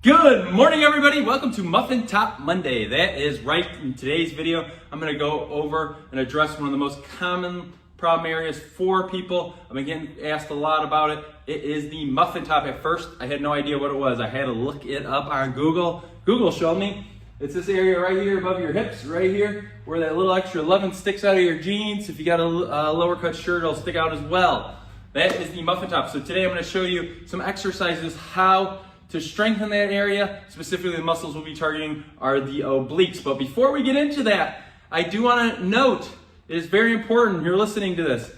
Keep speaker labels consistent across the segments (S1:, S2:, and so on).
S1: Good morning, everybody. Welcome to Muffin Top Monday. That is right. In today's video, I'm going to go over and address one of the most common problem areas for people. I'm getting asked a lot about it. It is the muffin top. At first, I had no idea what it was. I had to look it up on Google. Google showed me it's this area right here above your hips, right here, where that little extra 11 sticks out of your jeans. If you got a lower cut shirt, it'll stick out as well. That is the muffin top. So today I'm going to show you some exercises how to strengthen that area. Specifically, the muscles we'll be targeting are the obliques. But before we get into that, I do want to note, it is very important, you're listening to this.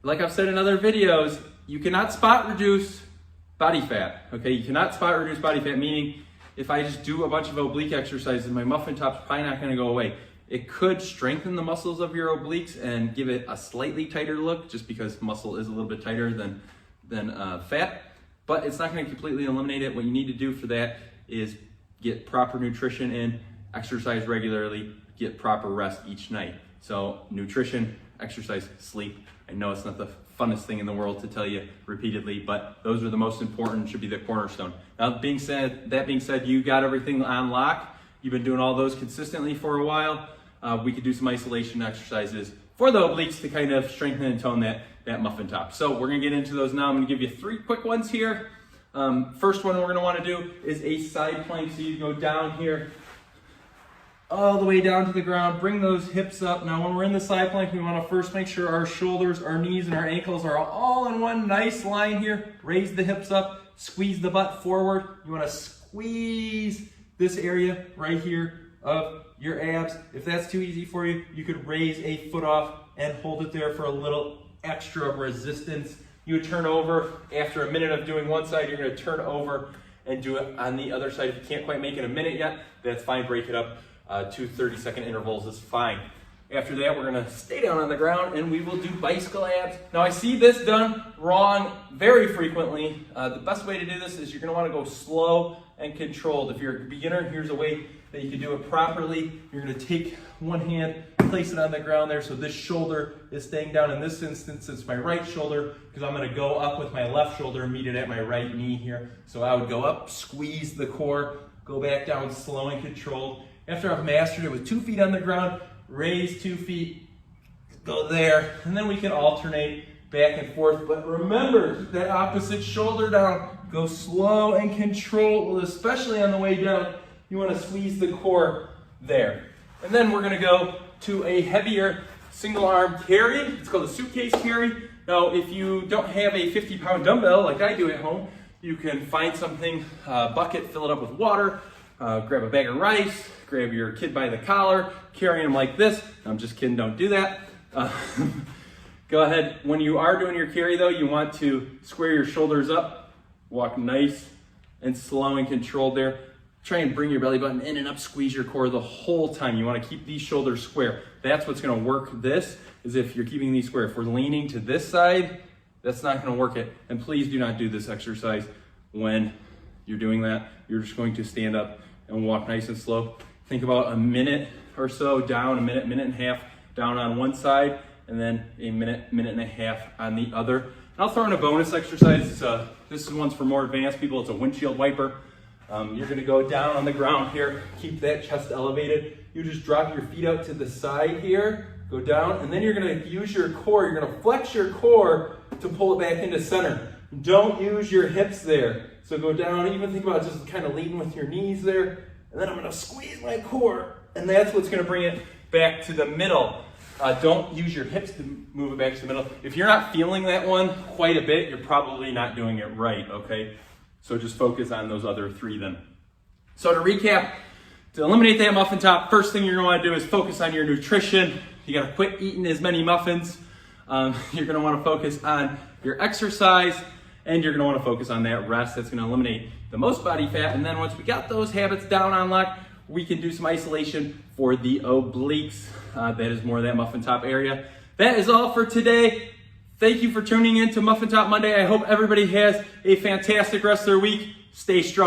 S1: Like I've said in other videos, you cannot spot reduce body fat, okay? You cannot spot reduce body fat, meaning if I just do a bunch of oblique exercises, my muffin top's probably not gonna go away. It could strengthen the muscles of your obliques and give it a slightly tighter look, just because muscle is a little bit tighter than fat. But it's not going to completely eliminate it. What you need to do for that is get proper nutrition in, exercise regularly, get proper rest each night. So nutrition, exercise, sleep. I know it's not the funnest thing in the world to tell you repeatedly, but those are the most important, should be the cornerstone. Now, that being said, you got everything on lock. You've been doing all those consistently for a while. We could do some isolation exercises for the obliques to kind of strengthen and tone that muffin top. So we're gonna get into those now. I'm gonna give you 3 quick ones here. First one we're gonna wanna do is a side plank. So you go down here, all the way down to the ground, bring those hips up. Now when we're in the side plank, we wanna first make sure our shoulders, our knees, and our ankles are all in one nice line here. Raise the hips up, squeeze the butt forward. You wanna squeeze this area right here of your abs. If that's too easy for you, you could raise a foot off and hold it there for a little extra resistance. You would turn over. After a minute of doing one side, you're gonna turn over and do it on the other side. If you can't quite make it a minute yet, that's fine. Break it up. 2 30-second intervals is fine. After that, we're gonna stay down on the ground and we will do bicycle abs. Now I see this done wrong very frequently. The best way to do this is you're gonna wanna go slow and controlled. If you're a beginner, here's a way that you can do it properly. You're gonna take one hand, place it on the ground there, so this shoulder is staying down. In this instance, it's my right shoulder, because I'm gonna go up with my left shoulder and meet it at my right knee here. So I would go up, squeeze the core, go back down slow and controlled. After I've mastered it with 2 feet on the ground, raise 2 feet, go there, and then we can alternate back and forth. But remember, keep that opposite shoulder down. Go slow and controlled, especially on the way down. You want to squeeze the core there. And then we're going to go to a heavier single arm carry. It's called a suitcase carry. Now, if you don't have a 50-pound dumbbell like I do at home, you can find something, bucket, fill it up with water, grab a bag of rice, grab your kid by the collar, carry him like this. I'm just kidding, don't do that. Go ahead. When you are doing your carry though, you want to square your shoulders up, walk nice and slow and controlled there. Try and bring your belly button in and up, squeeze your core the whole time. You want to keep these shoulders square. That's what's going to work this, is if you're keeping these square. If we're leaning to this side, that's not going to work it. And please do not do this exercise when you're doing that. You're just going to stand up and walk nice and slow. Think about a minute or so down, a minute, minute and a half down on one side, and then a minute, minute and a half on the other. And I'll throw in a bonus exercise. This one's for more advanced people. It's a windshield wiper. You're gonna go down on the ground here, keep that chest elevated. You just drop your feet out to the side here, go down, and then you're gonna use your core. You're gonna flex your core to pull it back into center. Don't use your hips there. So go down, even think about just kind of leading with your knees there, and then I'm gonna squeeze my core, and that's what's gonna bring it back to the middle. Don't use your hips to move it back to the middle. If you're not feeling that one quite a bit, you're probably not doing it right, okay? So just focus on those other 3 then. So to recap, to eliminate that muffin top, first thing you're gonna wanna do is focus on your nutrition. You gotta quit eating as many muffins. You're gonna wanna focus on your exercise, and you're gonna wanna focus on that rest. That's gonna eliminate the most body fat. And then once we got those habits down on lock, we can do some isolation for the obliques. That is more of that muffin top area. That is all for today. Thank you for tuning in to Muffin Top Monday. I hope everybody has a fantastic rest of their week. Stay strong.